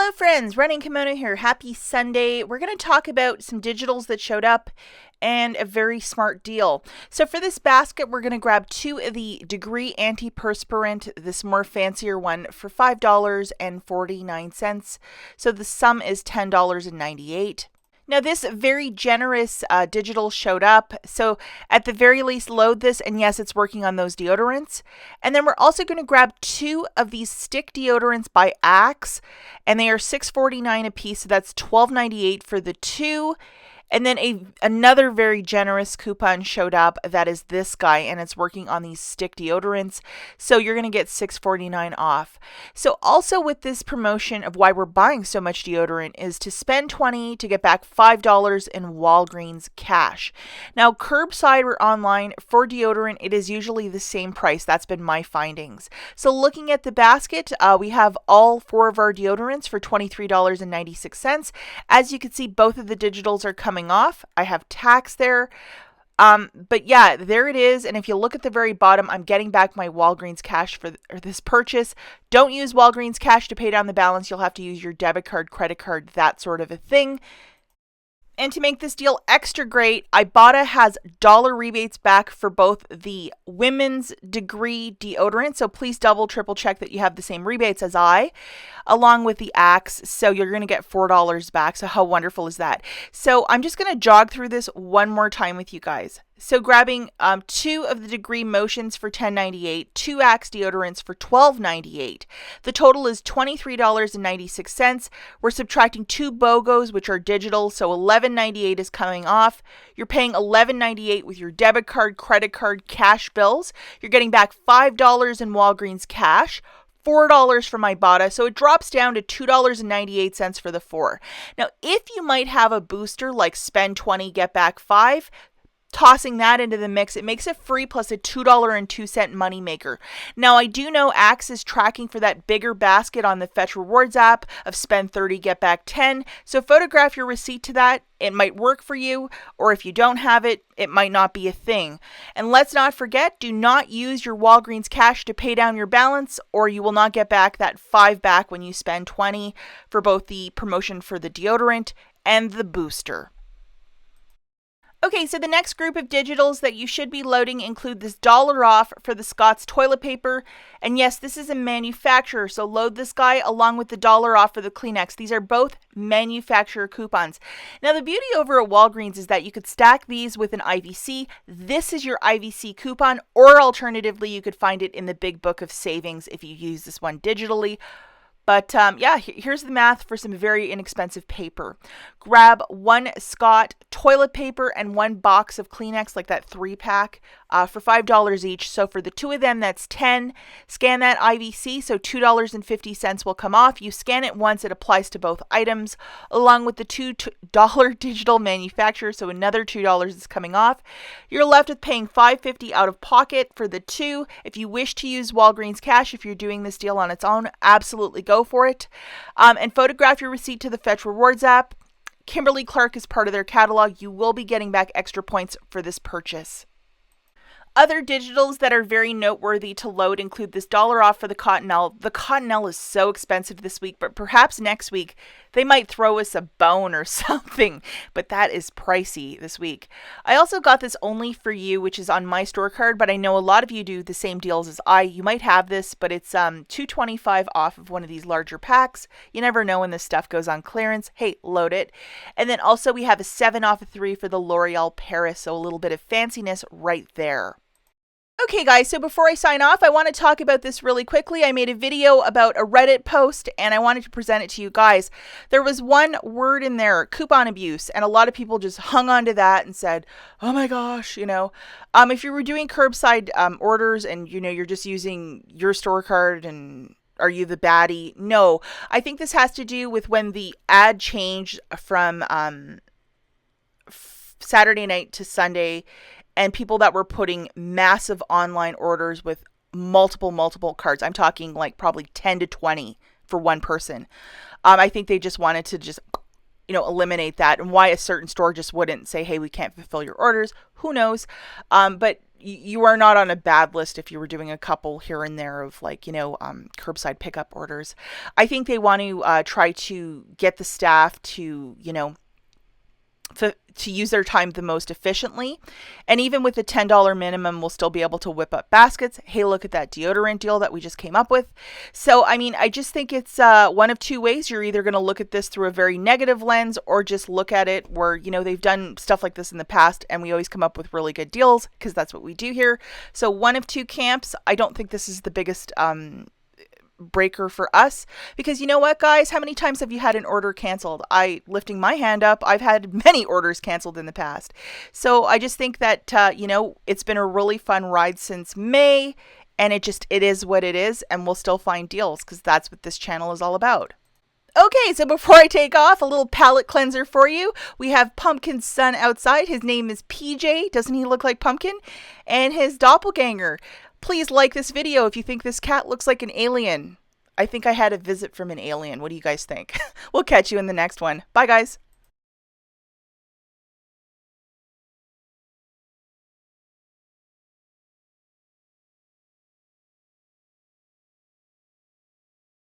Hello friends, Running Kimono here. Happy Sunday. We're going to talk about some digitals that showed up and a very smart deal. So for this basket, we're going to grab 2 of the Degree Antiperspirant, this more fancier one, for $5.49. So the sum is $10.98. Now this very generous digital showed up, so at the very least load this, and yes, it's working on those deodorants. And then we're also going to grab 2 of these stick deodorants by Axe, and they are $6.49 a piece, so that's $12.98 for the 2. And then another very generous coupon showed up, that is this guy, and it's working on these stick deodorants. So you're going to get $6.49 off. So also with this promotion of why we're buying so much deodorant is to spend $20 to get back $5 in Walgreens cash. Now curbside or online for deodorant, it is usually the same price. That's been my findings. So looking at the basket, we have all 4 of our deodorants for $23.96. As you can see, both of the digitals are coming off. I have tax there. But yeah, there it is. And if you look at the very bottom, I'm getting back my Walgreens cash for this purchase. Don't use Walgreens cash to pay down the balance. You'll have to use your debit card, credit card, that sort of a thing. And to make this deal extra great, IBOTTA has dollar rebates back for both the women's Degree deodorant. So please double, triple check that you have the same rebates as I, along with the Axe. So you're going to get $4 back. So how wonderful is that? So I'm just going to jog through this one more time with you guys. So grabbing 2 of the Degree Motions for $10.98, 2 Axe deodorants for $12.98. The total is $23.96. We're subtracting 2 BOGOs, which are digital, so $11.98 is coming off. You're paying $11.98 with your debit card, credit card, cash bills. You're getting back $5 in Walgreens cash. $4 from IBOTTA, so it drops down to $2.98 for the 4. Now, if you might have a booster like spend 20, get back 5, tossing that into the mix, it makes it free plus a $2.02 moneymaker. Now, I do know Axe is tracking for that bigger basket on the Fetch Rewards app of spend 30, get back 10. So photograph your receipt to that. It might work for you, or if you don't have it, it might not be a thing. And let's not forget, do not use your Walgreens cash to pay down your balance, or you will not get back that 5 back when you spend 20 for both the promotion for the deodorant and the booster. Okay, so the next group of digitals that you should be loading include this $1 off for the Scott's toilet paper. And yes, this is a manufacturer, so load this guy along with the $1 off for the Kleenex. These are both manufacturer coupons. Now, the beauty over at Walgreens is that you could stack these with an IVC. This is your IVC coupon, or alternatively, you could find it in the big book of savings if you use this one digitally. But yeah, here's the math for some very inexpensive paper. Grab 1 Scott toilet paper and 1 box of Kleenex, like that 3-pack, for $5 each. So for the 2 of them, that's $10. Scan that IVC, so $2.50 will come off. You scan it once, it applies to both items, along with the $2 digital manufacturer, so another $2 is coming off. You're left with paying $5.50 out of pocket for the 2. If you wish to use Walgreens cash, if you're doing this deal on its own, absolutely go for it. And photograph your receipt to the Fetch Rewards app. Kimberly Clark is part of their catalog. You will be getting back extra points for this purchase. Other digitals that are very noteworthy to load include this $1 off for the Cottonelle. The Cottonelle is so expensive this week, but perhaps next week they might throw us a bone or something, but that is pricey this week. I also got this Only For You, which is on my store card, but I know a lot of you do the same deals as I. You might have this, but it's $2.25 off of one of these larger packs. You never know when this stuff goes on clearance. Hey, load it. And then also we have a 7 off of 3 for the L'Oreal Paris, so a little bit of fanciness right there. Okay guys, so before I sign off, I want to talk about this really quickly. I made a video about a Reddit post and I wanted to present it to you guys. There was one word in there, coupon abuse, and a lot of people just hung on to that and said, oh my gosh, if you were doing curbside orders and you're just using your store card and are you the baddie? No, I think this has to do with when the ad changed from Saturday night to Sunday, and people that were putting massive online orders with multiple cards. I'm talking like probably 10 to 20 for one person. I think they just wanted to eliminate that, and why a certain store just wouldn't say, hey, we can't fulfill your orders. Who knows? But you are not on a bad list if you were doing a couple here and there of like, curbside pickup orders. I think they want to try to get the staff to, to use their time the most efficiently. And even with the $10 minimum, we'll still be able to whip up baskets. Hey, look at that deodorant deal that we just came up with. So, I mean, I just think it's one of two ways. You're either going to look at this through a very negative lens or just look at it where, they've done stuff like this in the past and we always come up with really good deals because that's what we do here. So one of two camps. I don't think this is the biggest breaker for us, because you know what, guys, how many times have you had an order canceled? Lifting my hand up, I've had many orders canceled in the past. So I just think that it's been a really fun ride since May, and it is what it is, and we'll still find deals because that's what this channel is all about. Okay, so before I take off, a little palate cleanser for you. We have Pumpkin's son outside. His name is PJ. Doesn't he look like Pumpkin? And his doppelganger. Please like this video if you think this cat looks like an alien. I think I had a visit from an alien. What do you guys think? We'll catch you in the next one. Bye, guys.